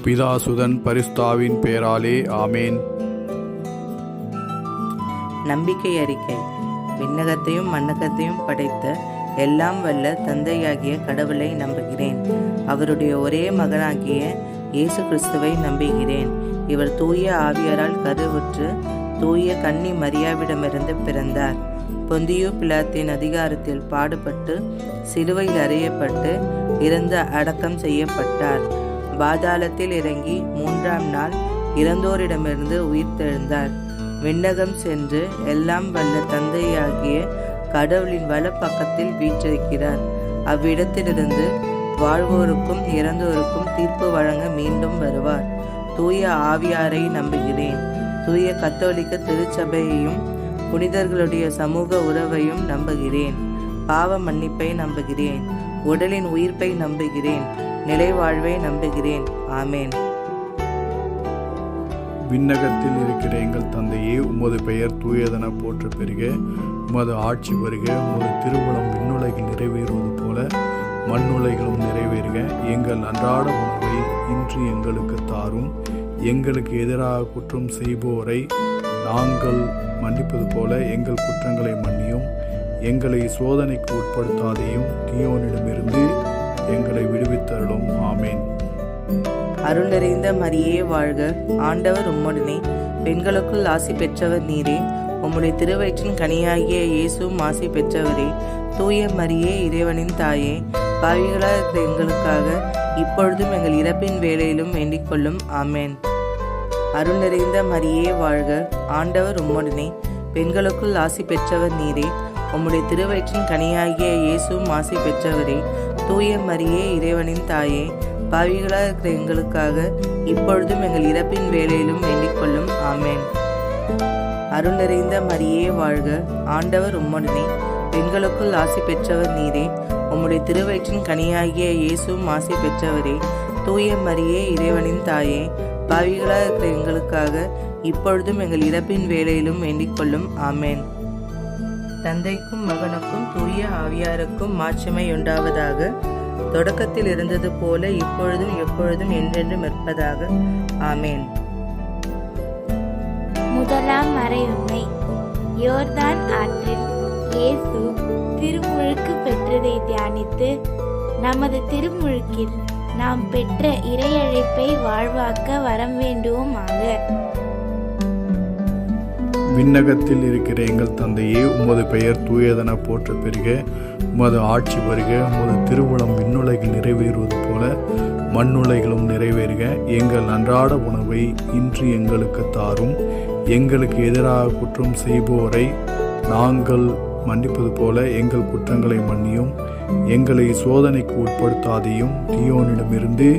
பிதாசுதன் பரிசுத்தாவின் பெயராலே ஆமேன். நம்பிக்கை அறிக்கை. விண்ணகத்தையும் மண்ணகத்தையும் படைத்த எல்லாம் வல்ல தந்தையாகிய கடவுளை நம்புகிறேன். அவருடைய ஒரே மகனாகிய இயேசு கிறிஸ்துவை நம்புகிறேன். இவர் தூய ஆவியாரால் கருவுற்று தூய கன்னி மரியாவிடமிருந்து பிறந்தார். பொந்தியு பிலாத்தின் அதிகாரத்தில் பாடுபட்டு சிலுவையில் அறையப்பட்டு இறந்து அடக்கம் செய்யப்பட்டார். பாதாளத்தில் இறங்கி 3ஆம் நாள் இறந்தோரிடமிருந்து உயிர்த்தெழுந்தார். விண்ணகம் சென்று எல்லாம் வல்ல தந்தையாகிய கடவுளின் வலப்பக்கத்தில் வீற்றிருக்கிறார். அவ்விடத்திலிருந்து வாழ்வோருக்கும் இறந்தோருக்கும் தீர்ப்பு வழங்க மீண்டும் வருவார். தூய ஆவியாரை நம்புகிறேன். தூய கத்தோலிக்க திருச்சபையையும் புனிதர்களுடைய சமூக உறவையும் நம்புகிறேன். பாவ மன்னிப்பை நம்புகிறேன். உடலின் உயிர்ப்பை நம்புகிறேன். நிலைவாழ்வை நம்புகிறேன். ஆமேன். விண்ணகத்தில் இருக்கிற எங்கள் தந்தையே, உமது பெயர் தூயதென போற்ற பெறுக. உமது ஆட்சி வருக. உமது திருவுளம் விண்ணுலகில் நிறைவேறுவது போல மண்ணுலகிலும் நிறைவேறுக. எங்கள் அன்றாட உணவை இன்று எங்களுக்கு தாரும். எங்களுக்கு எதிராக குற்றம் செய்வோரை நாங்கள் மன்னிப்பது போல எங்கள் குற்றங்களை மன்னியும். எங்களை சோதனைக்கு உட்படுத்தாதையும் தீயோனிடமிருந்து எங்களை விடுவித்தருளும். ஆமேன். அருள் நிறைந்த மரியே வாழ்க. ஆண்டவர் உம்முடனே, பெண்களுக்குள் ஆசி பெற்றவர் நீரே. உம்முடைய திருவயிற்றின் கனியாகிய இயேசுவும் ஆசி பெற்றவரே. தூய மரியே, இறைவனின் தாயே, பாவிகளாக இருக்கிற எங்களுக்காக இப்பொழுதும் எங்கள் இறப்பின் வேளையிலும் வேண்டிக் கொள்ளும். ஆமேன். அருள் நிறைந்த மரியே வாழ்க. ஆண்டவர் உம்முடனே, பெண்களுக்குள் ஆசி பெற்றவர் நீரே. உம்முடைய திருவயிற்றின் கனியாகிய இயேசுவும் ஆசி பெற்றவரே. தூய மரியே, இறைவனின் தாயே, பாவிகளாக இருக்கிற எங்களுக்காக இப்பொழுதும் எங்கள் இறப்பின் வேளையிலும் வேண்டிக் கொள்ளும். ஆமேன். அருள் நிறைந்த மரியே வாழ்க. ஆண்டவர் உம்முடனே, பெண்களுக்குள் ஆசி பெற்றவர் நீரே. உம்முடைய திருவயிற்றின் கனியாகிய இயேசுவும் ஆசி பெற்றவரே. தூய மரியே, இறைவனின் தாயே, பாவிகளாக இருக்கிற எங்களுக்காக இப்பொழுதும் எங்கள் இறப்பின் வேளையிலும் வேண்டிக் கொள்ளும். ஆமேன். தந்தைக்கும் மகனுக்கும் தூய ஆவியாருக்கும் மாட்சிமை உண்டாவதாக. தொடக்கத்தில் இருந்தது போல இப்பொழுதும் எப்பொழுதும் என்றென்றும் இருப்பதாக. ஆமேன். முதலாம் மறையுண்மை. யோர்தான் ஆற்றில் இயேசு திருமுழுக்கு பெற்றதை தியானித்து, நமது திருமுழுக்கில் நாம் பெற்ற இறையழைப்பை வாழ்வாக்க வரம் வேண்டுவோமாக. விண்ணகத்தில் இருக்கிற எங்கள் தந்தையே, உமது பெயர் தூயதென போற்ற பெறுக. உமது ஆட்சி வருக. உமது திருவுளம் விண்ணுலகில் நிறைவேறுவது போல மண்ணுலகிலும் நிறைவேறுக. எங்கள் அன்றாட உணவை இன்று எங்களுக்கு தாரும். எங்களுக்கு எதிராக குற்றம் செய்வோரை நாங்கள் மன்னிப்பது போல எங்கள் குற்றங்களை மன்னியும். எங்களை சோதனைக்கு உட்படுத்தாதையும் தீயோனிடமிருந்து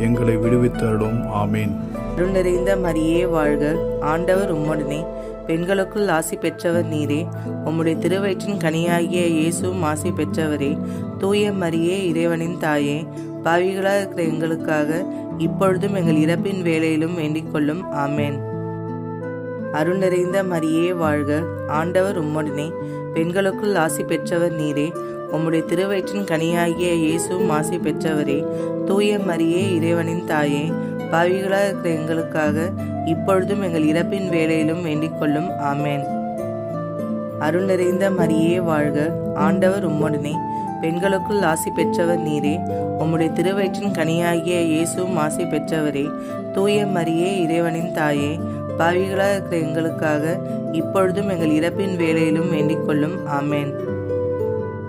எங்களை விடுவித்தருளும். ஆமேன். அருள் நிறைந்த மரியே வாழ்க. ஆண்டவர் உம்முடனே, பெண்களுக்குள் ஆசி பெற்றவர் நீரே. உம்முடைய திருவயிற்றின் கனியாகிய இயேசுவும் ஆசி பெற்றவரே. தூய மரியே, இறைவனின் தாயே, பாவிகளாக இருக்கிற எங்களுக்காக இப்பொழுதும் எங்கள் இறப்பின் வேளையிலும் வேண்டிக் கொள்ளும். ஆமேன். அருள் நிறைந்த மரியே வாழ்க. ஆண்டவர் உம்முடனே, பெண்களுக்குள் ஆசி பெற்றவர் நீரே. உம்முடைய திருவயிற்றின் கனியாகிய இயேசுவும் ஆசி பெற்றவரே. தூய மரியே, இறைவனின் தாயே, பாவிகளாக இருக்கிற எங்களுக்காக இப்பொழுதும் எங்கள் இறப்பின் வேளையிலும் வேண்டிக் கொள்ளும். ஆமேன். அருள் நிறைந்த மரியே வாழ்க. ஆண்டவர் உம்முடனே, பெண்களுக்குள் ஆசி பெற்றவர் நீரே. உம்முடைய திருவயிற்றின் கனியாகிய இயேசுவும் ஆசி பெற்றவரே. தூய மரியே, இறைவனின் தாயே, பாவிகளாக இருக்கிற எங்களுக்காக இப்பொழுதும் எங்கள் இறப்பின் வேளையிலும் வேண்டிக் கொள்ளும். ஆமேன்.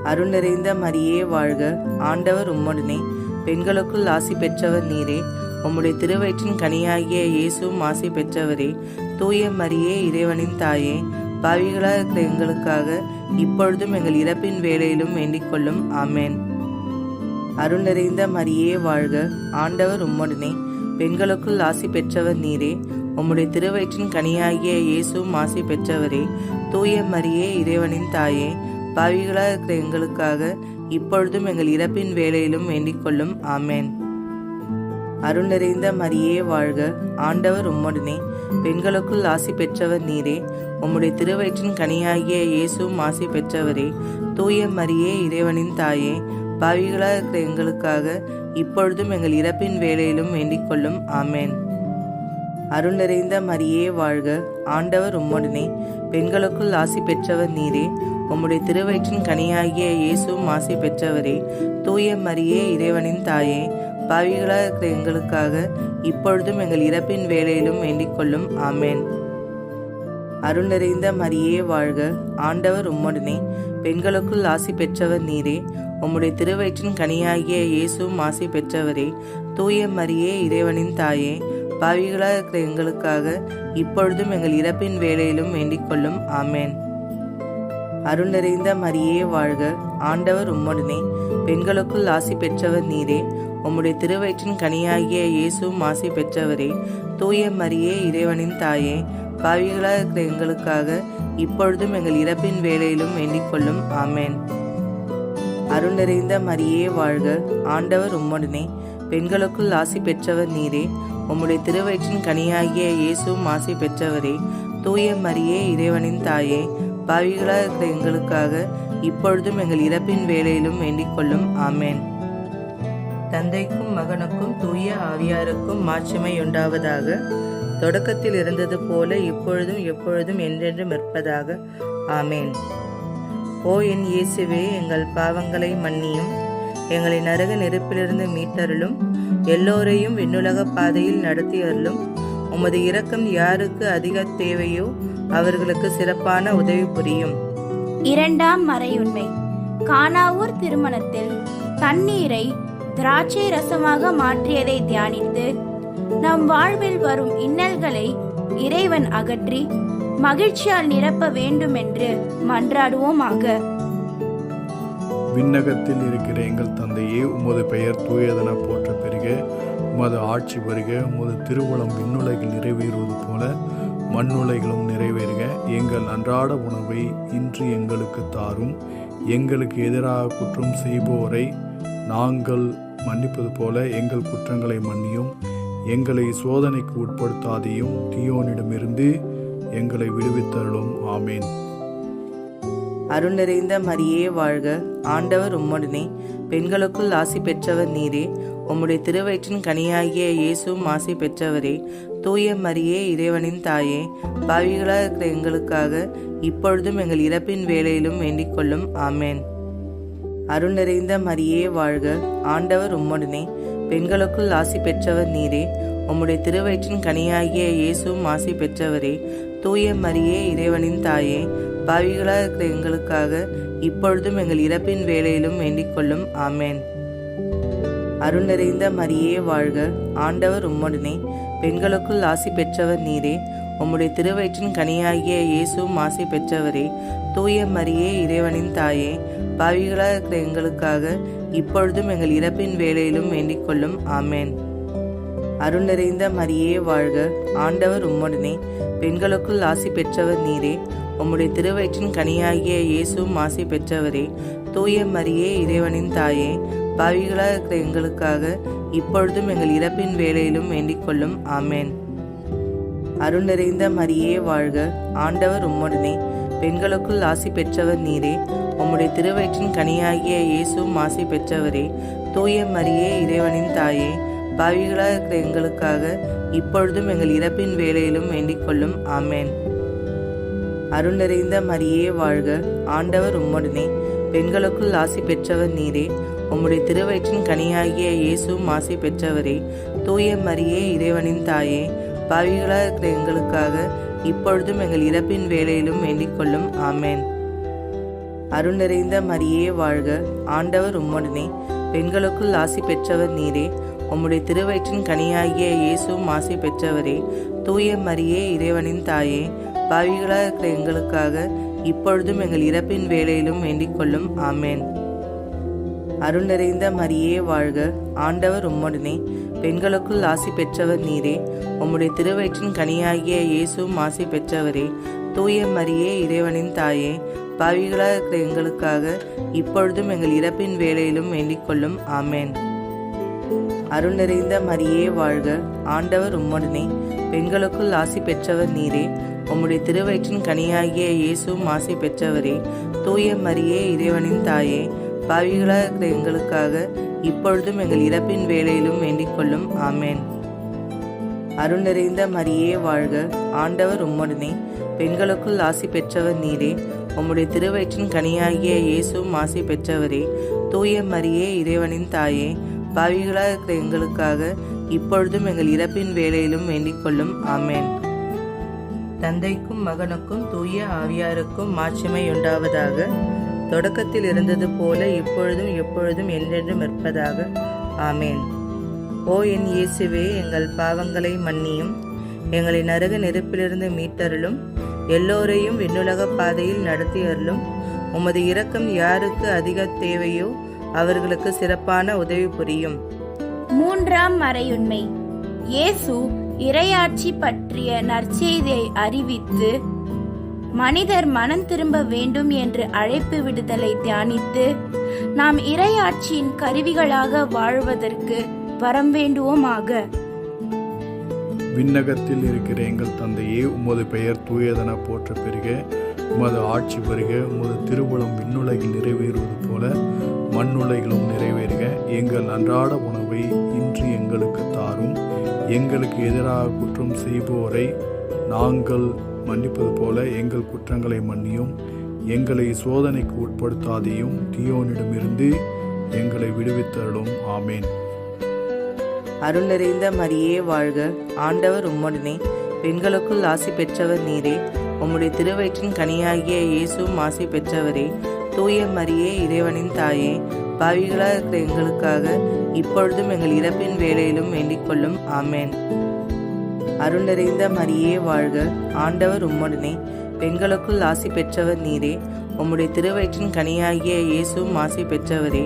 அருள் நிறைந்த மரியே வாழ்க. ஆண்டவர் உம்முடனே, பெண்களுக்குள் ஆசி பெற்றவர் நீரே. உம்முடைய திருவயிற்றின் கனியாகிய இயேசுவும் ஆசி பெற்றவரே. தூய மரியே, இறைவனின் தாயே, பாவிகளாக இருக்கிற எங்களுக்காக இப்பொழுதும் எங்கள் இறப்பின் வேளையிலும் வேண்டிக் கொள்ளும். ஆமேன். அருள் நிறைந்த மரியே வாழ்க. ஆண்டவர் உம்முடனே, பெண்களுக்குள் ஆசி பெற்றவர் நீரே. உம்முடைய திருவயிற்றின் கனியாகிய இயேசுவும் ஆசி பெற்றவரே. தூய மரியே, இறைவனின் தாயே, பாவிகளாக இருக்கிற எங்களுக்காக இப்பொழுதும் எங்கள் இறப்பின் வேளையிலும் வேண்டிக் கொள்ளும். ஆமேன். அருள் நிறைந்த மரியே வாழ்க. ஆண்டவர் உம்முடனே, பெண்களுக்குள் ஆசி பெற்றவர் நீரே. உம்முடைய திருவயிற்றின் கனியாகிய இயேசுவும் ஆசி பெற்றவரே. தூய மரியே, இறைவனின் தாயே, பாவிகளாக இருக்கிற எங்களுக்காக இப்பொழுதும் எங்கள் இறப்பின் வேளையிலும் வேண்டிக் கொள்ளும். ஆமேன். அருள் நிறைந்த மரியே வாழ்க, ஆண்டவர் உம்முடனே, பெண்களுக்குள் ஆசி பெற்றவர் நீரே. உம்முடைய திருவயிற்றின் கனியாகிய இயேசுவும் ஆசி பெற்றவரே. தூய மரியே, இறைவனின் தாயே, பாவிகளாக இருக்கிற எங்களுக்காக இப்பொழுதும் எங்கள் இறப்பின் வேளையிலும் வேண்டிக் கொள்ளும். ஆமேன். அருள் நிறைந்த மரியே வாழ்க, ஆண்டவர் உம்முடனே, பெண்களுக்குள் ஆசி பெற்றவர் நீரே. உம்முடைய திருவயிற்றின் கனியாகிய இயேசுவும் ஆசி பெற்றவரே. தூய மரியே, இறைவனின் தாயே, பாவிகளாக இருக்கிற எங்களுக்காக இப்பொழுதும் எங்கள் இறப்பின் வேளையிலும் வேண்டிக் கொள்ளும். ஆமேன். அருள் நிறைந்த மரியே வாழ்க, ஆண்டவர் உம்முடனே, பெண்களுக்குள் ஆசி பெற்றவர் நீரே. உம்முடைய திருவயிற்றின் கனியாகிய இயேசுவும் ஆசி பெற்றவரே. தூய மரியே, இறைவனின் தாயே, பாவிகளாக இருக்கிற எங்களுக்காக இப்பொழுதும் எங்கள் இறப்பின் வேளையிலும் வேண்டிக் கொள்ளும். ஆமேன். அருள் நிறைந்த மரியே வாழ்க, ஆண்டவர் உம்முடனே, பெண்களுக்குள் ஆசி பெற்றவர் நீரே. உம்முடைய திருவயிற்றின் கனியாகிய இயேசுவும் ஆசி பெற்றவரே. தூய மரியே, இறைவனின் தாயே, பாவிகளாக இருக்கிற எங்களுக்காக இப்பொழுதும் எங்கள் இறப்பின் வேளையிலும் வேண்டிக் கொள்ளும். ஆமேன். தந்தைக்கும் மகனுக்கும் தூய ஆவியாருக்கும் மாட்சிமை உண்டாவதாக. தொடக்கத்தில் இருந்தது போல இப்பொழுதும் எப்பொழுதும் என்றென்றும் இருப்பதாக. ஆமேன். ஓ என் இயேசுவே, எங்கள் பாவங்களை மன்னியும், எங்களை நரக நெருப்பிலிருந்து மீட்டருளும், எல்லோரையும் விண்ணுலக பாதையில் நடத்தி அருளும். உமது இரக்கம் யாருக்கு அதிக தேவையோ அவர்களுக்கு சிறப்பான உதவி புரியும். இரண்டாம் மறையுண்மை. கானாவூர் திருமணத்தில் தண்ணீரை திராட்சை ரசமாக மாற்றியதை தியானித்து நம் வாழ்வில் வரும் இன்னல்களை இறைவன் அகற்றி மகிழ்ச்சியால் நிரப்ப வேண்டும் என்று மன்றாடுவோமாக. விண்ணகத்தில் இருக்கிற எங்கள் தந்தையே, உமது பெயர் தூயதென போற்ற பெறுக. உமது ஆட்சி வருக. உமது திருவுளம் விண்ணுலகில் நிறைவேறுவது போல மண்ணுலகிலும் நிறைவேறுக. எங்கள் அன்றாட உணவை இன்று எங்களுக்கு தாரும். எங்களுக்கு எதிராக குற்றம் செய்போரை நாங்கள் மன்னிப்பது போல எங்கள் குற்றங்களை மன்னியும். எங்களை சோதனைக்கு உட்படுத்தாதையும், தீயோனிடமிருந்து எங்களை விடுவித்தருளும். ஆமேன். அருள் நிறைந்த மரியே வாழ்க, ஆண்டவர் உம்முடனே, பெண்களுக்குள் ஆசி பெற்றவர் நீரே. உம்முடைய திருவயிற்றின் கனியாகிய இயேசுவும் ஆசி பெற்றவரே. தூய மரியே, இறைவனின் தாயே, பாவிகளாக இருக்கிற எங்களுக்காக இப்பொழுதும் எங்கள் இறப்பின் வேளையிலும் வேண்டிக் கொள்ளும். ஆமேன். அருள் நிறைந்த மரியே வாழ்க, ஆண்டவர் உம்முடனே, பெண்களுக்குள் ஆசி பெற்றவர் நீரே. உம்முடைய திருவயிற்றின் கனியாகிய இயேசுவும் ஆசி பெற்றவரே. தூய மரியே, இறைவனின் தாயே, பாவிகளாக இருக்கிற எங்களுக்காக இப்பொழுதும் எங்கள் இறப்பின் வேளையிலும் வேண்டிக் கொள்ளும். ஆமேன். அருள் நிறைந்த மரியே வாழ்க, ஆண்டவர் உம்முடனே, பெண்களுக்குள் ஆசி பெற்றவர் நீரே. உம்முடைய திருவயிற்றின் கனியாகிய இயேசுவும் ஆசி பெற்றவரே. தூய மரியே, இறைவனின் தாயே, பாவிகளாக இருக்கிற எங்களுக்காக இப்பொழுதும் எங்கள் இறப்பின் வேளையிலும் வேண்டிக் கொள்ளும். ஆமேன். அருள் நிறைந்த மரியே வாழ்க, ஆண்டவர் உம்முடனே, பெண்களுக்குள் ஆசி பெற்றவர் நீரே. உம்முடைய திருவயிற்றின் கனியாகிய இயேசுவும் ஆசி பெற்றவரே. தூய மரியே, இறைவனின் தாயே, பாவிகளாக இருக்கிற எங்களுக்காக இப்பொழுதும் எங்கள் இறப்பின் வேளையிலும் வேண்டிக் கொள்ளும். ஆமேன். அருள் நிறைந்த மரியே வாழ்க, ஆண்டவர் உம்முடனே, பெண்களுக்குள் ஆசி பெற்றவர் நீரே. உம்முடைய திருவயிற்றின் கனியாகிய இயேசுவும் ஆசி பெற்றவரே. தூய மரியே, இறைவனின் தாயே, பாவிகளாக இருக்கிற எங்களுக்காக இப்பொழுதும் எங்கள் இறப்பின் வேளையிலும் வேண்டிக் கொள்ளும். ஆமேன். அருள் நிறைந்த மரியே வாழ்க, ஆண்டவர் உம்முடனே, பெண்களுக்குள் ஆசி பெற்றவர் நீரே. உம்முடைய திருவயிற்றின் கனியாகிய இயேசுவும் ஆசி பெற்றவரே. தூய மரியே, இறைவனின் தாயே, பாவிகளாக இருக்கிற எங்களுக்காக இப்பொழுதும் எங்கள் இறப்பின் வேளையிலும் வேண்டிக் கொள்ளும். ஆமேன். அருள் நிறைந்த மரியே வாழ்க, ஆண்டவர் உம்முடனே, பெண்களுக்குள் ஆசி பெற்றவர் நீரே. உம்முடைய திருவயிற்றின் கனியாகிய இயேசுவும் ஆசி பெற்றவரே. தூய மரியே, இறைவனின் தாயே, பாவிகளாக இருக்கிற எங்களுக்காக இப்பொழுதும் எங்கள் இறப்பின் வேளையிலும் வேண்டிக் கொள்ளும். ஆமேன். அருள் நிறைந்த மரியே வாழ்க, ஆண்டவர் உம்முடனே, பெண்களுக்குள் ஆசி பெற்றவர் நீரே. உம்முடைய திருவயிற்றின் கனியாகிய இயேசுவும் ஆசி பெற்றவரே. தூய மரியே, இறைவனின் தாயே, பாவிகளாக இருக்கிற எங்களுக்காக இப்பொழுதும் எங்கள் இறப்பின் வேளையிலும் வேண்டிக் கொள்ளும். ஆமேன். அருள் நிறைந்த மரியே வாழ்க, ஆண்டவர் உம்முடனே, பெண்களுக்குள் ஆசி பெற்றவர் நீரே. உம்முடைய திருவயிற்றின் கனியாகிய இயேசுவும் ஆசி பெற்றவரே. தூய மரியே, இறைவனின் தாயே, பாவிகளாக இருக்கிற எங்களுக்காக இப்பொழுதும் எங்கள் இறப்பின் வேளையிலும் வேண்டிக் கொள்ளும். ஆமேன். அருள் நிறைந்த மரியே வாழ்க, ஆண்டவர் உம்முடனே, பெண்களுக்குள் ஆசி பெற்றவர் நீரே. உம்முடைய திருவயிற்றின் கனியாகிய இயேசுவும் ஆசி பெற்றவரே. தூய மரியே, இறைவனின் தாயே, பாவிகளாக இருக்கிற எங்களுக்காக இப்பொழுதும் எங்கள் இறப்பின் வேளையிலும் வேண்டிக் கொள்ளும். ஆமேன். தந்தைக்கும் மகனுக்கும் தூய ஆவியாருக்கும் மாட்சிமை உண்டாவதாக. தொடக்கத்தில் இருந்தது போல இப்பொழுதும் எப்பொழுதும் என்றென்றும் இருப்பதாக. ஆமேன். ஓ என் இயேசுவே, எங்கள் பாவங்களை மன்னியும், எங்களை நரக நெருப்பிலிருந்து மீட்டருளும், எல்லோரையும் விண்ணுலக பாதையில் நடத்தி அருளும். உமது இரக்கம் யாருக்கு அதிக தேவையோ அவர்களுக்கு சிறப்பான உதவி புரியும். மூன்றாம் மறையுண்மை. இயேசு இறையாட்சி பற்றிய நற்செய்தியை அறிவித்து மனிதர் மனம் திரும்ப வேண்டும் என்று அழைப்பு விடுதலை தியானித்து நாம் இறையாட்சியின் கருவிகளாக வாழ்வதற்கு வரம் வேண்டுவோமாக. விண்ணகத்தில் இருக்கிற எங்கள் தந்தையே, உமது பெயர் தூயதென போற்ற பெறுக. உமது ஆட்சி வருக. உமது திருவுளம் விண்ணுலகில் நிறைவேறுவது போல மண்ணுலகிலும் நிறைவேறுக. எங்கள் அன்றாட உணவை இன்று எங்களுக்கு தாரும். எங்களுக்கு எதிராக குற்றம் செய்பவரை நாங்கள் மன்னிப்பது போல எங்கள் குற்றங்களை மன்னியும். எங்களை சோதனைக்கு உட்படுத்தாதையும், தீயோனிடமிருந்து எங்களை விடுவித்தருளும். ஆமேன். அருள் நிறைந்த மரியே வாழ்க, ஆண்டவர் உம்முடனே, பெண்களுக்குள் ஆசி பெற்றவர் நீரே. உம்முடைய திருவயிற்றின் கனியாகிய இயேசுவும் ஆசி பெற்றவரே. தூய மரியே, இறைவனின் தாயே, பாவிகளாக இருக்கிற எங்களுக்காக இப்பொழுதும் எங்கள் இறப்பின் வேளையிலும் வேண்டிக் கொள்ளும். ஆமேன். அருள் நிறைந்த மரியே வாழ்க, ஆண்டவர் உம்முடனே, பெண்களுக்குள் ஆசி பெற்றவர் நீரே. உம்முடைய திருவயிற்றின் கனியாகிய இயேசுவும் ஆசி பெற்றவரே.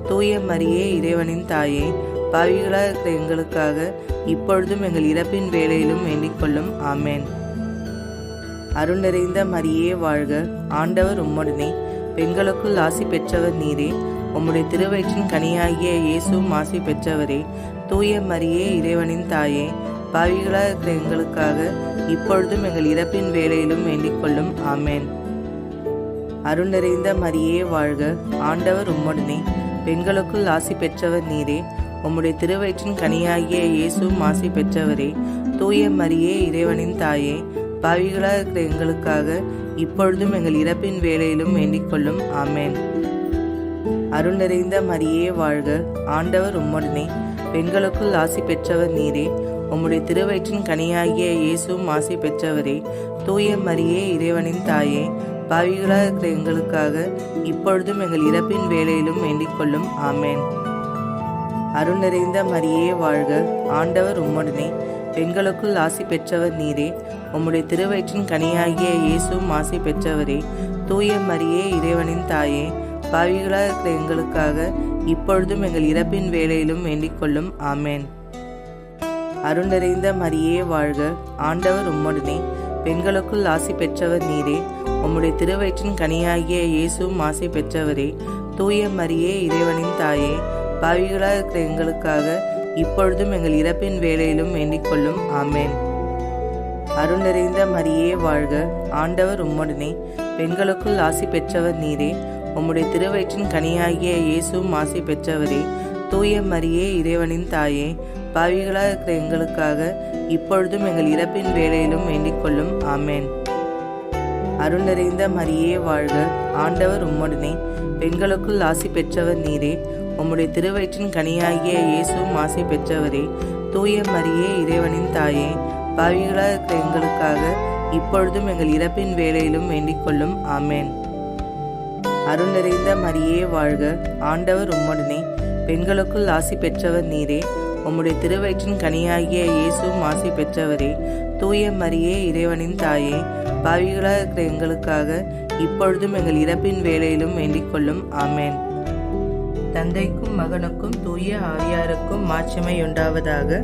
தூய மரியே, இறைவனின் தாயே, பாவிகளாக இருக்கிற எங்களுக்காக இப்பொழுதும் எங்கள் இறப்பின் வேளையிலும் வேண்டிக் கொள்ளும். ஆமேன். அருள் நிறைந்த மரியே வாழ்க, ஆண்டவர் உம்முடனே, பெண்களுக்குள் ஆசி பெற்றவர் நீரே. உம்முடைய திருவயிற்றின் கனியாகிய இயேசுவும் ஆசி பெற்றவரே. தூய மரியே, இறைவனின் தாயே, பாவிகளாக இருக்கிற எங்களுக்காக இப்பொழுதும் எங்கள் இறப்பின் வேளையிலும் வேண்டிக் கொள்ளும். ஆமேன். அருள் நிறைந்த மரியே வாழ்க, ஆண்டவர் உம்முடனே, பெண்களுக்குள் ஆசி பெற்றவர் நீரே. உம்முடைய திருவயிற்றின் கனியாகிய இயேசுவும் ஆசி பெற்றவரே. தூய மரியே, இறைவனின் தாயே, பாவிகளாக இருக்கிற எங்களுக்காக இப்பொழுதும் எங்கள் இறப்பின் வேளையிலும் வேண்டிக் கொள்ளும். ஆமேன். அருள் நிறைந்த மரியே வாழ்க, ஆண்டவர் உம்முடனே, பெண்களுக்குள் ஆசி பெற்றவர் நீரே. உம்முடைய திருவயிற்றின் கனியாகிய இயேசுவும் ஆசி பெற்றவரே. தூய மரியே, இறைவனின் தாயே, பாவிகளாக இருக்கிற எங்களுக்காக இப்பொழுதும் எங்கள் இறப்பின் வேளையிலும் வேண்டிக் கொள்ளும். ஆமேன். அருள் நிறைந்த மரியே வாழ்க, ஆண்டவர் உம்முடனே, பெண்களுக்குள் ஆசி பெற்றவர் நீரே. உம்முடைய திருவயிற்றின் கனியாகிய இயேசுவும் ஆசி பெற்றவரே. தூய மரியே, இறைவனின் தாயே, பாவிகளாக இருக்கிற எங்களுக்காக இப்பொழுதும் எங்கள் இறப்பின் வேளையிலும் வேண்டிக் கொள்ளும். ஆமேன். அருள் நிறைந்த மரியே வாழ்க, ஆண்டவர் உம்முடனே, பெண்களுக்குள் ஆசி பெற்றவர் நீரே. உம்முடைய திருவயிற்றின் கனியாகிய இயேசுவும் ஆசி பெற்றவரே. தூய மரியே, இறைவனின் தாயே, பாவிகளாக இருக்கிற எங்களுக்காக இப்பொழுதும் எங்கள் இறப்பின் வேளையிலும் வேண்டிக் கொள்ளும். ஆமேன். அருள் நிறைந்த மரியே வாழ்க, ஆண்டவர் உம்முடனே, பெண்களுக்குள் ஆசி பெற்றவர் நீரே. உம்முடைய திருவயிற்றின் கனியாகிய இயேசுவும் ஆசி பெற்றவரே. தூய மரியே, இறைவனின் தாயே, பாவிகளாக இருக்கிற எங்களுக்காக இப்பொழுதும் எங்கள் இறப்பின் வேளையிலும் வேண்டிக் கொள்ளும். ஆமேன். அருள் நிறைந்த மரியே வாழ்க, ஆண்டவர் உம்முடனே, பெண்களுக்குள் ஆசி பெற்றவர் நீரே. உம்முடைய திருவயிற்றின் கனியாகிய இயேசுவும் ஆசி பெற்றவரே. தூய மரியே, இறைவனின் தாயே, பாவிகளாக இருக்கிற எங்களுக்காக இப்பொழுதும் எங்கள் இறப்பின் வேளையிலும் வேண்டிக் கொள்ளும். ஆமேன். அருள் நிறைந்த மரியே வாழ்க, ஆண்டவர் உம்முடனே, பெண்களுக்குள் ஆசி பெற்றவர் நீரே. உம்முடைய திருவயிற்றின் கனியாகிய இயேசுவும் ஆசி பெற்றவரே. தூய மரியே, இறைவனின் தாயே, பாவிகளாக இருக்கிற எங்களுக்காக இப்பொழுதும் எங்கள் இறப்பின் வேளையிலும் வேண்டிக் கொள்ளும். ஆமேன். தந்தைக்கும் மகனுக்கும் தூய ஆவியாருக்கும் மாட்சிமை உண்டாவதாக.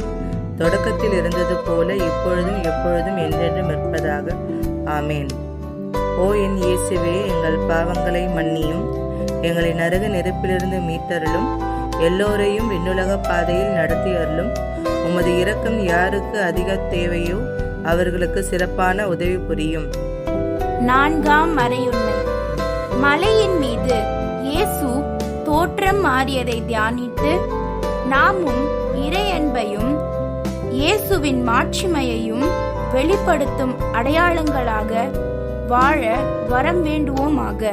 தொடக்கத்தில் இருந்தது போல இப்பொழுதும் எப்பொழுதும் என்றென்றும் இருப்பதாக. ஆமேன். ஓ என் இயேசுவே, எங்கள் பாவங்களை மன்னியும், எங்களை நரக நெருப்பிலிருந்து மீட்டருளும், எல்லோரையும் விண்ணுலக பாதையில் நடத்தி அருளும். உமது இரக்கம் யாருக்கு அதிக தேவையோ அவர்களுக்கு சிறப்பான உதவி புரியும். நான்காம் மறையுண்மை. மலையின் மீது இயேசு தோற்றம் மாறியதை தியானித்து நாமும் இறை அன்பையும் இயேசுவின் மாட்சிமையையும் வெளிப்படுத்தும் அடையாளங்களாக வாழ வரம் வேண்டுவோமாக.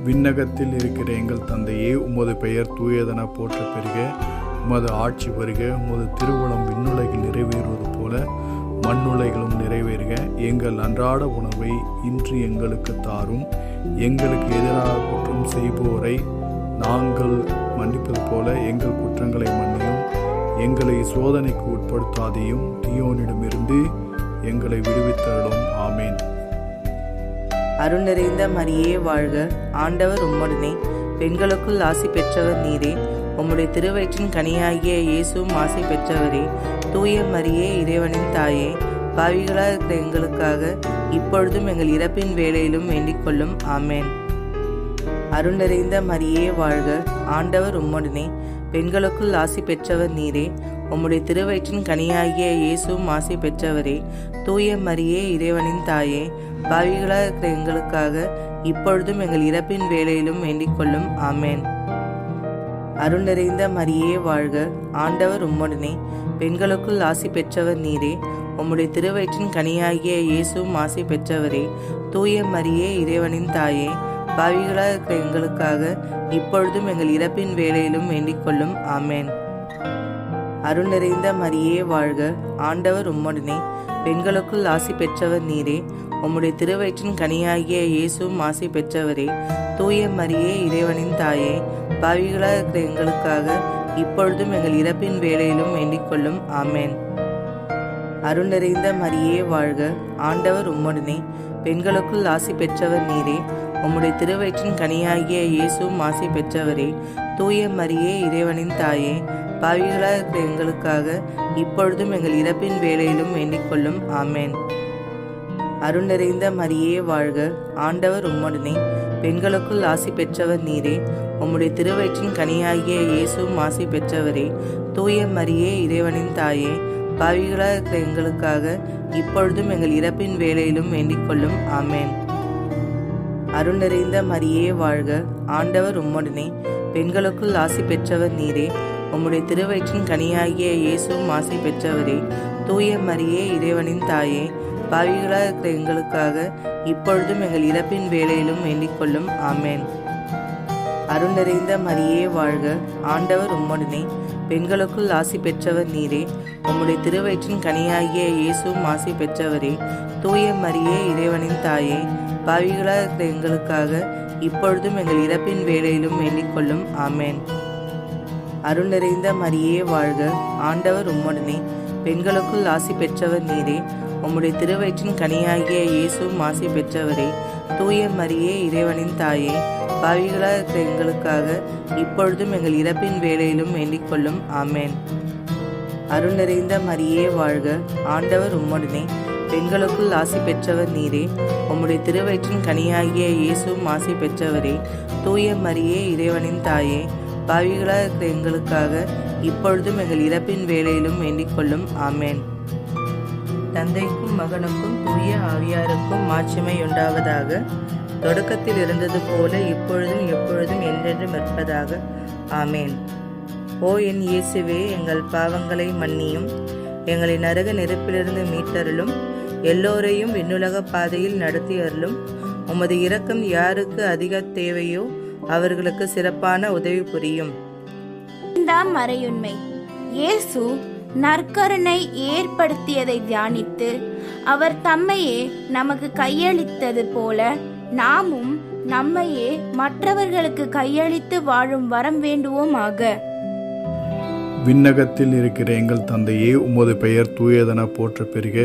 விண்ணகத்தில் இருக்கிற எங்கள் தந்தையே, உமது பெயர் தூயதென போற்ற பெறுக. உமது ஆட்சி வருக. உமது திருவுளம் விண்ணுலகில் நிறைவேறுவது போல மண்ணுலகிலும் நிறைவேறுக. எங்கள் அன்றாட உணவை இன்று எங்களுக்கு தாரும். எங்களுக்கு எதிராக குற்றம் செய்போரை நாங்கள் மன்னிப்பது போல எங்கள் குற்றங்களை மன்னியும். எங்களை சோதனைக்கு உட்படுத்தாதையும், தீயோனிடமிருந்து எங்களை விடுவித்தருளும். ஆமேன். அருள் நிறைந்த மரியே வாழ்க, ஆண்டவர் உம்முடனே, பெண்களுக்குள் ஆசி பெற்றவர் நீரே. உம்முடைய திருவயிற்றின் கனியாகிய இயேசுவும் ஆசி பெற்றவரே. தூய மரியே, இறைவனின் தாயே, பாவிகளாக இருக்கிற எங்களுக்காக இப்பொழுதும் எங்கள் இறப்பின் வேளையிலும் வேண்டிக் கொள்ளும். ஆமேன். அருள் நிறைந்த மரியே வாழ்க, ஆண்டவர் உம்முடனே, பெண்களுக்குள் ஆசி பெற்றவர் நீரே. உம்முடைய திருவயிற்றின் கனியாகிய இயேசுவும் ஆசி பெற்றவரே. தூய மரியே, இறைவனின் தாயே, பாவிகளாக இருக்கிற எங்களுக்காக இப்பொழுதும் எங்கள் இறப்பின் வேளையிலும் வேண்டிக் கொள்ளும். ஆமேன். அருள் நிறைந்த மரியே வாழ்க, ஆண்டவர் உம்முடனே, பெண்களுக்குள் ஆசி பெற்றவர் நீரே. உம்முடைய திருவயிற்றின் கனியாகிய இயேசுவும் ஆசி பெற்றவரே. தூய மரியே, இறைவனின் தாயே, பாவிகளாக இருக்கிற எங்களுக்காக இப்பொழுதும் எங்கள் இறப்பின் வேளையிலும் வேண்டிக் கொள்ளும். ஆமேன். அருள் நிறைந்த மரியே வாழ்க, ஆண்டவர் உம்முடனே, பெண்களுக்குள் ஆசி பெற்றவர் நீரே. உம்முடைய திருவயிற்றின் கனியாகிய இயேசுவும் ஆசி பெற்றவரே. தூய மரியே, இறைவனின் தாயே, பாவிகளாக இருக்கிற எங்களுக்காக இப்பொழுதும் எங்கள் இறப்பின் வேளையிலும் வேண்டிக் கொள்ளும். ஆமேன். அருள் நிறைந்த மரியே வாழ்க, ஆண்டவர் உம்முடனே, பெண்களுக்குள் ஆசி பெற்றவர் நீரே. உம்முடைய திருவயிற்றின் கனியாகிய இயேசுவும் ஆசி பெற்றவரே. தூய மரியே, இறைவனின் தாயே, பாவிகளாக இருக்கிற எங்களுக்காக இப்பொழுதும் எங்கள் இறப்பின் வேளையிலும் வேண்டிக் கொள்ளும். ஆமேன். அருள் நிறைந்த மரியே வாழ்க, ஆண்டவர் உம்முடனே, பெண்களுக்குள் ஆசி பெற்றவர் நீரே. உம்முடைய திருவயிற்றின் கனியாகிய இயேசுவும் ஆசி பெற்றவரே. தூய மரியே, இறைவனின் தாயே, பாவிகளாக இருக்கிற எங்களுக்காக இப்பொழுதும் எங்கள் இறப்பின் வேளையிலும் வேண்டிக் கொள்ளும். ஆமேன். அருள் நிறைந்த மரியே வாழ்க, ஆண்டவர் உம்முடனே, பெண்களுக்குள் ஆசி பெற்றவர் நீரே. உம்முடைய திருவயிற்றின் கனியாகிய இயேசுவும் ஆசி பெற்றவரே. தூய மரியே, இறைவனின் தாயே, பாவிகளாக இருக்கிற எங்களுக்காக இப்பொழுதும் எங்கள் இறப்பின் வேளையிலும் வேண்டிக் கொள்ளும். ஆமேன். அருள் நிறைந்த மரியே வாழ்க, ஆண்டவர் உம்முடனே, பெண்களுக்குள் ஆசி பெற்றவர் நீரே. உம்முடைய திருவயிற்றின் கனியாகிய இயேசுவும் ஆசி பெற்றவரே. தூய மரியே, இறைவனின் தாயே, பாவிகளாக இருக்கிற எங்களுக்காக இப்பொழுதும் எங்கள் இறப்பின் வேளையிலும் வேண்டிக் கொள்ளும். ஆமேன். அருள் நிறைந்த மரியே வாழ்க, ஆண்டவர் உம்முடனே, பெண்களுக்குள் ஆசி பெற்றவர் நீரே. உம்முடைய திருவயிற்றின் கனியாகிய இயேசுவும் ஆசி பெற்றவரே. தூய மரியே, இறைவனின் தாயே, பாவிகளாக இருக்கிற எங்களுக்காக இப்பொழுதும் எங்கள் இறப்பின் வேளையிலும் வேண்டிக் கொள்ளும். ஆமேன். அருள் நிறைந்த மரியே வாழ்க, ஆண்டவர் உம்முடனே, பெண்களுக்குள் ஆசி பெற்றவர் நீரே. உம்முடைய திருவயிற்றின் கனியாகிய இயேசுவும் ஆசி பெற்றவரே. தூய மரியே, இறைவனின் தாயே, பாவிகளாக இருக்கிற எங்களுக்காக இப்பொழுதும் எங்கள் இறப்பின் வேளையிலும் வேண்டிக் கொள்ளும். ஆமேன். தந்தைக்கும் மகனுக்கும் தூய ஆவியாருக்கும் மாட்சிமை உண்டாவதாக. தொடக்கத்தில் இருந்தது போல இப்பொழுதும் எப்பொழுதும் என்றென்றும் இருப்பதாக. ஆமேன். ஓ என் இயேசுவே, எங்கள் பாவங்களை மன்னியும், எங்களை நரக நெருப்பிலிருந்து மீட்டருளும், எல்லோரையும் விண்ணுலக பாதையில் நடத்தி அருளும். உமது இரக்கம் யாருக்கு அதிக தேவையோ அவர்களுக்கு சிறப்பான உதவி புரியும். மறையுண்மை. இயேசு நற்கருணை ஏற்படுத்தியதை தியானித்து அவர் தம்மையே நமக்கு கையளித்தது போல நாமும் நம்மையே மற்றவர்களுக்கு கையளித்து வாழும் வரம் வேண்டுவோமாக. விண்ணகத்தில் இருக்கிற எங்கள் தந்தையே, உமது பெயர் தூயதென போற்ற பெறுக.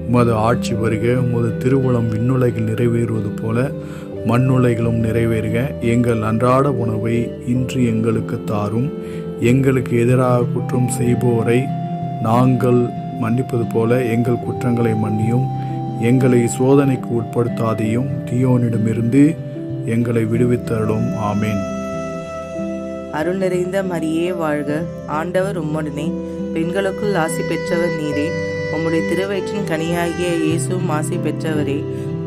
உமது ஆட்சி வருக. உமது திருவுளம் விண்ணுலகில் நிறைவேறுவது போல மண்ணுலகிலும் நிறைவேறுக. எங்கள் அன்றாட உணவை இன்று எங்களுக்கு தாரும். எங்களுக்கு எதிராக குற்றம் செய்போரை நாங்கள் மன்னிப்பது போல எங்கள் குற்றங்களை மன்னியும். எங்களை சோதனைக்கு உட்படுத்தாதையும், தீயோனிடமிருந்து எங்களை விடுவித்தருளும். ஆமேன். அருள் நிறைந்த மரியே வாழ்க, ஆண்டவர் உம்முடனே, பெண்களுக்குள் ஆசி பெற்றவர் நீரே. உம்முடைய திருவயிற்றின் கனியாகிய இயேசுவும் ஆசி பெற்றவரே.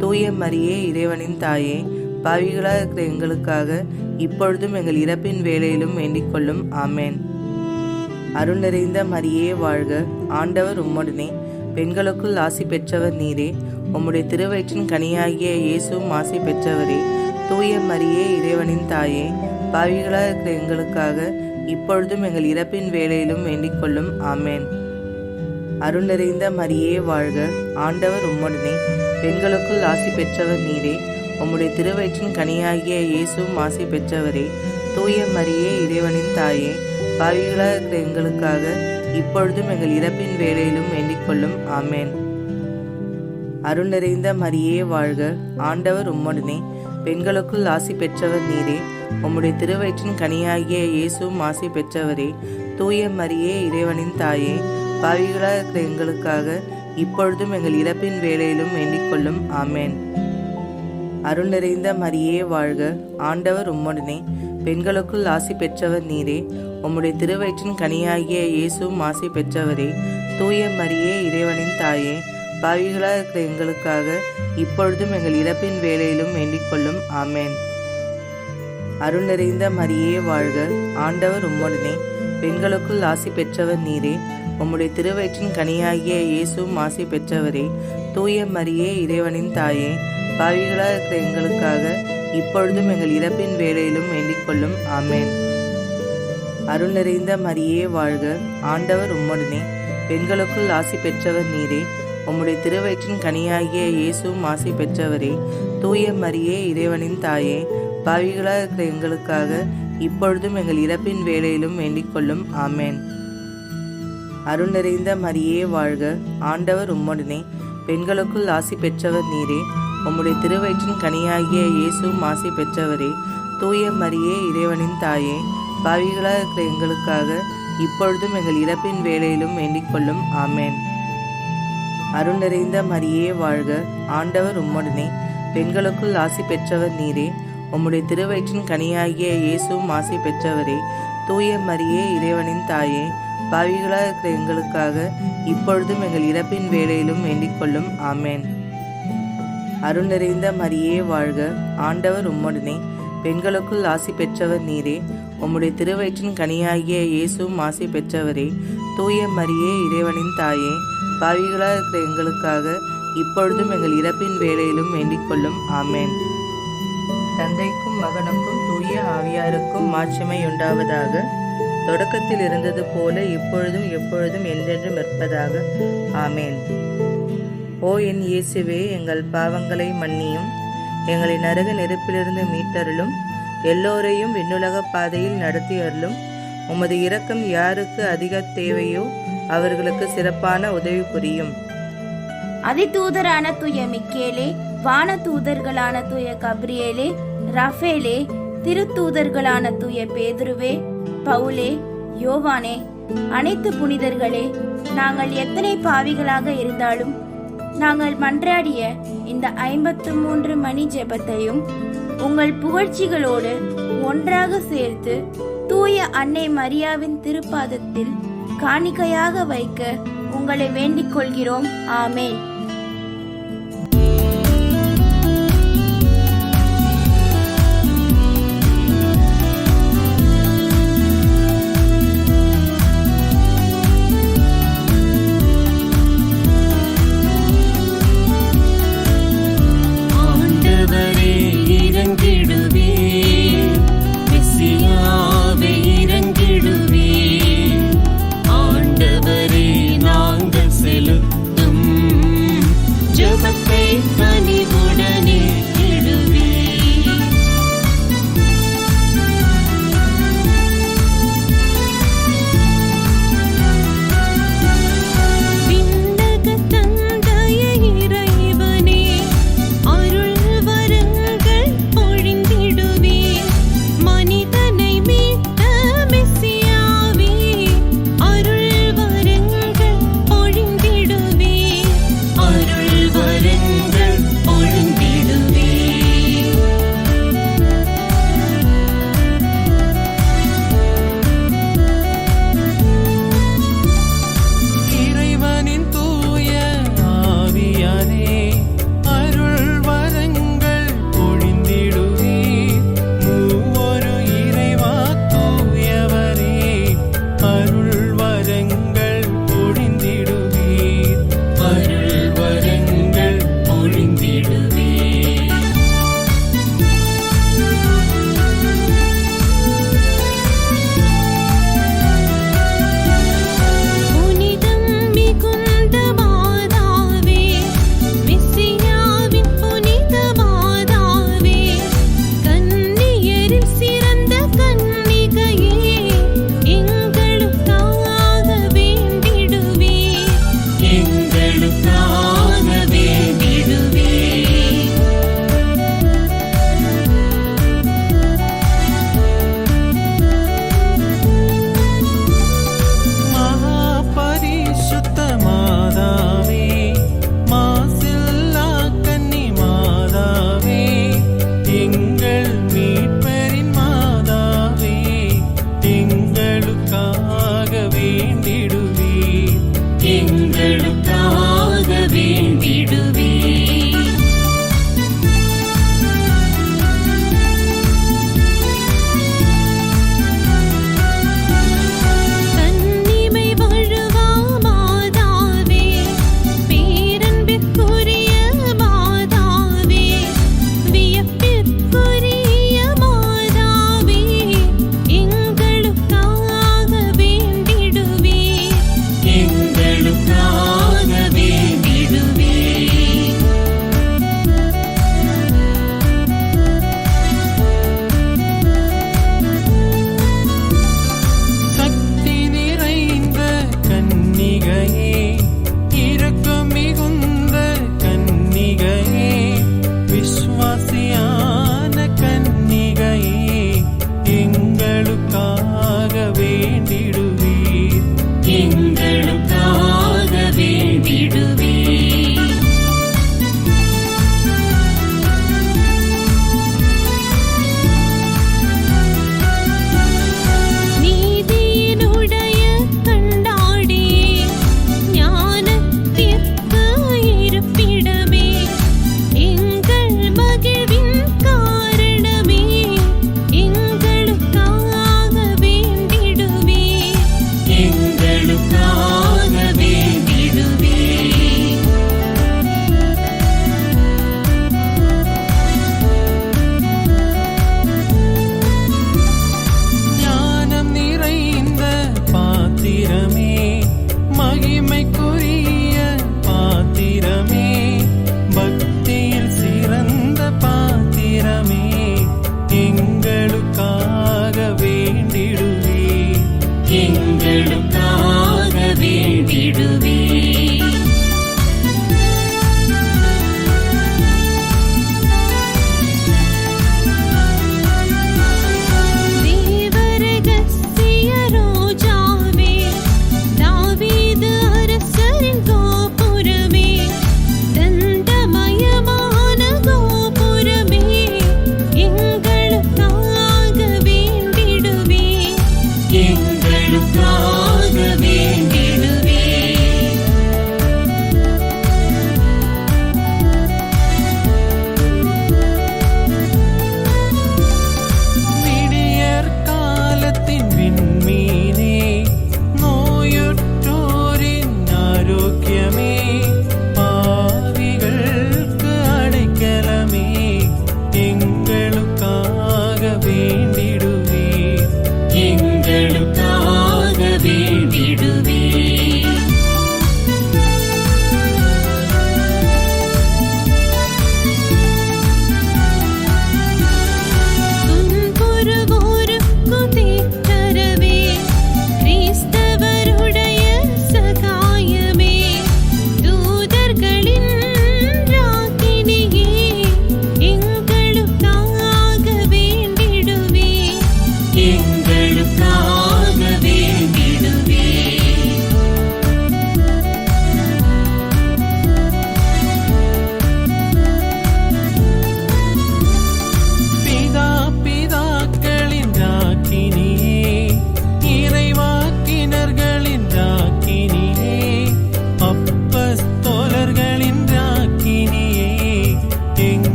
தூய மரியே, இறைவனின் தாயே, பாவிகளாக இருக்கிற எங்களுக்காக இப்பொழுதும் எங்கள் இறப்பின் வேளையிலும் வேண்டிக் கொள்ளும். ஆமேன். அருள் நிறைந்த மரியே வாழ்க, ஆண்டவர் உம்முடனே, பெண்களுக்குள் ஆசி பெற்றவர் நீரே. உம்முடைய திருவயிற்றின் கனியாகிய இயேசுவும் ஆசி பெற்றவரே. தூய மரியே, இறைவனின் தாயே, பாவிகளாக இருக்கிற எங்களுக்காக இப்பொழுதும் எங்கள் இறப்பின் வேளையிலும் வேண்டிக் கொள்ளும். ஆமேன். அருள் நிறைந்த மரியே வாழ்க, ஆண்டவர் உம்முடனே, பெண்களுக்குள் ஆசி பெற்றவர் நீரே. உம்முடைய திருவயிற்றின் கனியாகிய இயேசுவும் ஆசி பெற்றவரே. தூய மரியே, இறைவனின் தாயே, பாவிகளாக இருக்கிற எங்களுக்காக இப்பொழுதும் எங்கள் இறப்பின் வேளையிலும் வேண்டிக் கொள்ளும். ஆமேன். அருள் நிறைந்த மரியே வாழ்க, ஆண்டவர் உம்முடனே, பெண்களுக்குள் ஆசி பெற்றவர் நீரே. உம்முடைய திருவயிற்றின் கனியாகிய இயேசுவும் ஆசி பெற்றவரே. தூய மரியே, இறைவனின் தாயே, பாவிகளாக இருக்கிற எங்களுக்காக இப்பொழுதும் எங்கள் இறப்பின் வேளையிலும் வேண்டிக் கொள்ளும். ஆமேன். அருள் நிறைந்த மரியே வாழ்க, ஆண்டவர் உம்முடனே, பெண்களுக்குள் ஆசி பெற்றவர் நீரே. உம்முடைய திருவயிற்றின் கனியாகிய இயேசுவும் ஆசி பெற்றவரே. தூய மரியே, இறைவனின் தாயே, பாவிகளாக இருக்கிற எங்களுக்காக இப்பொழுதும் எங்கள் இறப்பின் வேளையிலும் வேண்டிக் கொள்ளும். ஆமேன். அருள் நிறைந்த மரியே வாழ்க, ஆண்டவர் உம்முடனே, பெண்களுக்குள் ஆசி பெற்றவர் நீரே. உம்முடைய திருவயிற்றின் கனியாகிய இயேசுவும் ஆசி பெற்றவரே. தூய மரியே, இறைவனின் தாயே, பாவிகளாக இருக்கிற எங்களுக்காக இப்பொழுதும் எங்கள் இறப்பின் வேளையிலும் வேண்டிக் கொள்ளும். ஆமேன். அருள் நிறைந்த மரியே வாழ்க, ஆண்டவர் உம்முடனே, பெண்களுக்குள் ஆசி பெற்றவர் நீரே. உம்முடைய திருவயிற்றின் கனியாகிய இயேசுவும் ஆசி பெற்றவரே. தூய மரியே, இறைவனின் தாயே, பாவிகளாக இருக்கிற எங்களுக்காக இப்பொழுதும் எங்கள் இறப்பின் வேளையிலும் வேண்டிக் கொள்ளும். ஆமேன். அருள் நிறைந்த மரியே வாழ்க, ஆண்டவர் உம்முடனே, பெண்களுக்குள் ஆசி பெற்றவர் நீரே. உம்முடைய திருவயிற்றின் கனியாகிய இயேசுவும் ஆசி பெற்றவரே. தூய மரியே, இறைவனின் தாயே, பாவிகளாக இருக்கிற எங்களுக்காக இப்பொழுதும் எங்கள் இறப்பின் வேளையிலும் வேண்டிக் கொள்ளும். ஆமேன். அருள் நிறைந்த மரியே வாழ்க, ஆண்டவர் உம்முடனே, பெண்களுக்குள் ஆசி பெற்றவர் நீரே. உம்முடைய திருவயிற்றின் கனியாகிய இயேசுவும் ஆசி பெற்றவரே. தூய மரியே, இறைவனின் தாயே, பாவிகளாக இருக்கிற எங்களுக்காக இப்பொழுதும் எங்கள் இறப்பின் வேளையிலும் வேண்டிக் கொள்ளும். ஆமேன். அருள் நிறைந்த மரியே வாழ்க, ஆண்டவர் உம்முடனே, பெண்களுக்குள் ஆசி பெற்றவர் நீரே. உம்முடைய திருவயிற்றின் கனியாகிய இயேசுவும் ஆசி பெற்றவரே. தூய மரியே, இறைவனின் தாயே, பாவிகளாக இருக்கிற எங்களுக்காக இப்பொழுதும் எங்கள் இறப்பின் வேளையிலும் வேண்டிக் கொள்ளும். ஆமேன். தந்தைக்கும் மகனுக்கும் தூய ஆவியாருக்கும் மாட்சிமை உண்டாவதாக. தொடக்கத்தில் இருந்தது போல இப்பொழுதும் எப்பொழுதும் என்றென்றும் இருப்பதாக. ஆமேன். ஓ என் இயேசுவே, எங்கள் பாவங்களை மன்னியும், எங்களை நரக நெருப்பிலிருந்து மீட்டருளும், எல்லோரையும் விண்ணுலக பாதையில் நடத்தி அருளும். உமது இரக்கம் யாருக்கு அதிக தேவையோ அவர்களுக்கு சிறப்பான உதவி புரியும். அதிதூதரான தூய மிக்கேலே, வான தூதர்களான தூய கப்ரியேலே, ரஃபேலே, திருத்தூதர்களான தூய பேதுருவே, பவுலே, யோவானே, அனைத்து புனிதர்களே, நாங்கள் எத்தனை பாவிகளாக இருந்தாலும் நாங்கள் மன்றாடிய இந்த 53 மணி ஜெபத்தையும் உங்கள் புகழ்ச்சிகளோடு ஒன்றாக சேர்த்து தூய அன்னை மரியாவின் திருப்பாதத்தில் காணிக்கையாக வைக்க உங்களை வேண்டிக் கொள்கிறோம். ஆமேன். ஆண்டவரே, நாங்கள் செலுத்தும் மகிமைக்குரிய பாத்திரமே, பக்தியில் சிறந்த பாத்திரமே, எங்களுக்காக வேண்டிடுவே, எங்களுக்காக வேண்டிடுவே.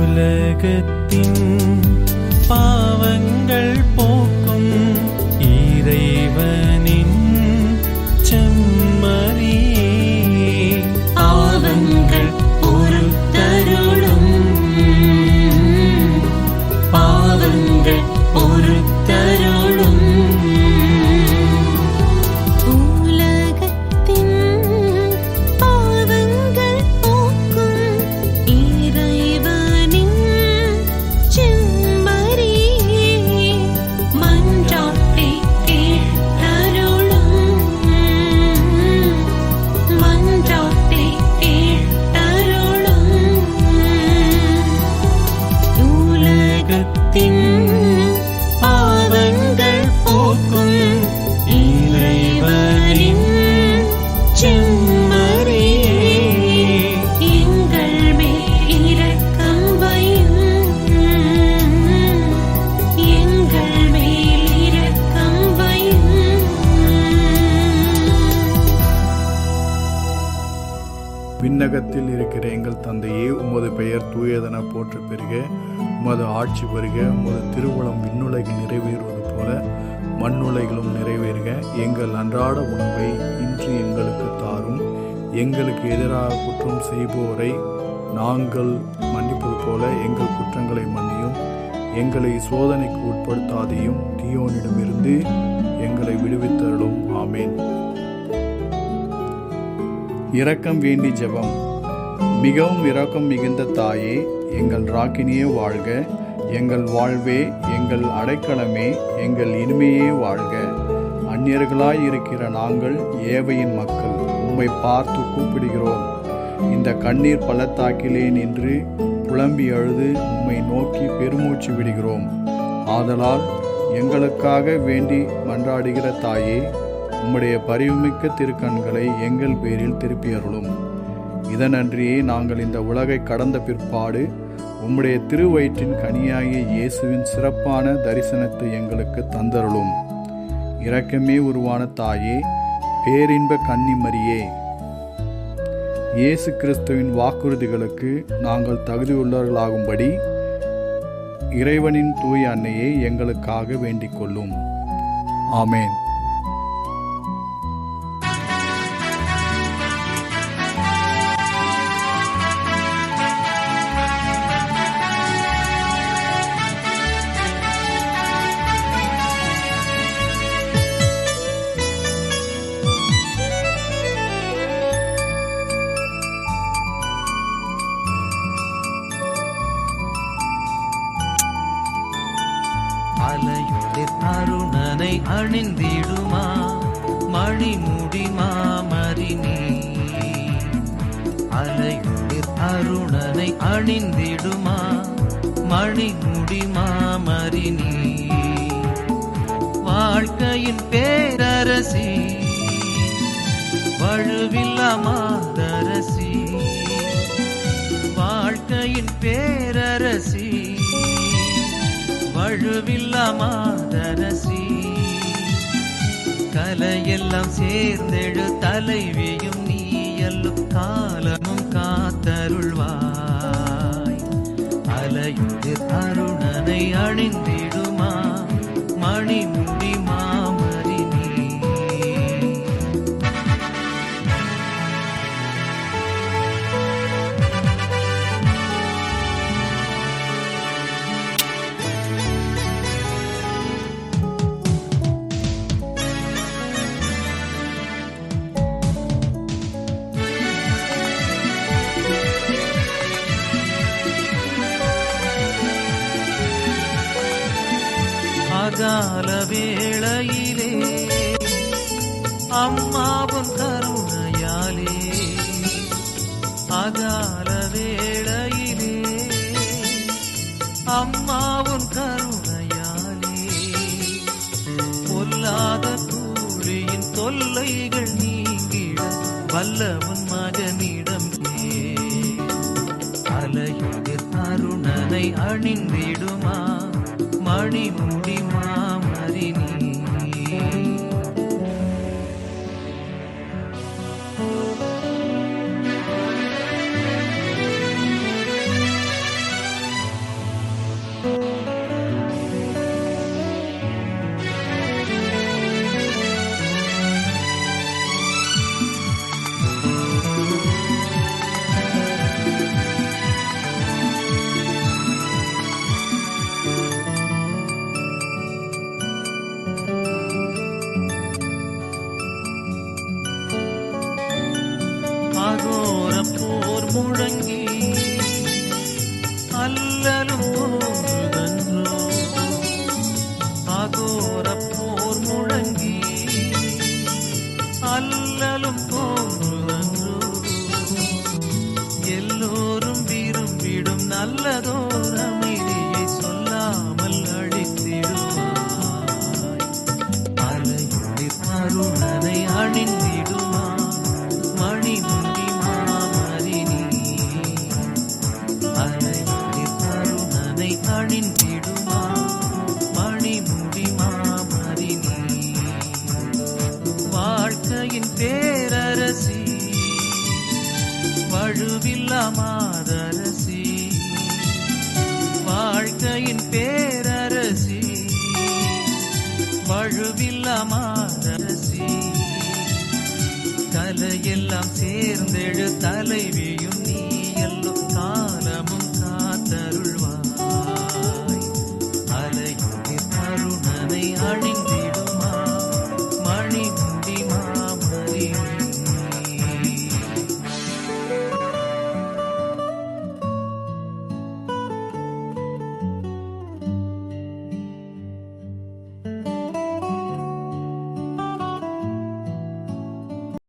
உலகத்தின் பாவங்கள் போக்கும் இறைவனின் செம்மறியே, பாவங்கள் பொறுத்தருளும், பாவங்கள் பொறுத்தருளும். விண்ணகத்தில் இருக்கிற எங்கள் தந்தையே, உமது பெயர் தூயதென போற்ற பெறுக. உமது ஆட்சி வருக. உமது திருவுளம் விண்ணுலகில் நிறைவேறுவது போல மண்ணுலகிலும் நிறைவேறுக. எங்கள் அன்றாட உணவை இன்று எங்களுக்கு தாரும். எங்களுக்கு எதிராக குற்றம் செய்போரை நாங்கள் மன்னிப்பது போல எங்கள் குற்றங்களை மன்னியும். எங்களை சோதனைக்கு உட்படுத்தாதையும், தீயோனிடமிருந்து எங்களை விடுவித்தருளும். ஆமேன். இரக்கம் வேண்டி ஜெபம். மிகவும் இரக்கம் மிகுந்த தாயே, எங்கள் ராக்கினியே வாழ்க. எங்கள் வாழ்வே, எங்கள் அடைக்கலமே, எங்கள் இனிமையே வாழ்க. அந்நியர்களாய் இருக்கிற நாங்கள் ஏவையின் மக்கள் உம்மை பார்த்து கூப்பிடுகிறோம். இந்த கண்ணீர் பள்ளத்தாக்கிலே நின்று புலம்பி அழுது உம்மை நோக்கி பெருமூச்சு விடுகிறோம். ஆதலால் எங்களுக்காக வேண்டி மன்றாடுகிற தாயே, உம்முடைய பரிவுமிக்க திருக்கண்களை எங்கள் பேரில் திருப்பியருளும். இதனன்றியே நாங்கள் இந்த உலகை கடந்த பிற்பாடு உம்முடைய திருவயிற்றின் கனியாகிய இயேசுவின் சிறப்பான தரிசனத்தை எங்களுக்கு தந்தருளும். இரக்கமே உருவான தாயே, பேரின்ப கன்னிமரியே, இயேசு கிறிஸ்துவின் வாக்குறுதிகளுக்கு நாங்கள் தகுதியுள்ளவர்களாகும்படி இறைவனின் தூய அன்னையை எங்களுக்காக வேண்டிக் கொள்ளும். ஆமேன். அலையுளிர் அருணனை அணிந்திடுமா மணிமுடி மாமரினே. அலையுளிர் அருணனை அணிந்திடுமா மணிமுடி மாமரினே. வாழ்க்கையின் பேரரசி, வழுவில்லா மாதரசி. வாழ்க்கையின் பேரரசி, வழுவில்லா மாதரசி. கலையெல்லாம் சேர்ந்தெழு தலைவியும் நீயல்லும் காலமும் காத்தருள்வாய். அலையுதிர் அருணனை அணிந்திடுமா மணிமுடி மாமரினே. அகால வேளையிலே அம்மாவும் கருணையாலே. அகால வேளையிலே அம்மாவும் கருணையாலே. பொல்லாத கூலியின் தொல்லைகள் நீங்கிட வல்லவன் மகனிடம் அலையுதிர் அருணனை அணிந்திடுமா மணிமுடி மாமரினே. அகோர போர் முழங்கி அல்லலும் தோன்றுதன்றோ. அகோர போர் முழங்கி அல்லலும் தோன்றுதன்றோ. எல்லோரும் விரும்பிடும் நல்லதோர் அமைதியை சொல்லாமல் அழித்திடுவாய். அலையுளிர் அருணனை அணிந்திடுமா மணிமுடி மாமரினே. அலையுளிர் அருணனை அணிந்திடுமா மணிமுடி மாமரினே. வாழ்க்கையின் பேரரசி, வழு மாதரசி, வாழ்க்கையின் பேரரசி, வழுவில்லா மாதரசி, கலையெல்லாம் சேர்ந்தெழு தலைவியும் நீ எல்லோ காலமும் காத்தருள்வாய். அலையுளிர் அருணனை அணிந்தே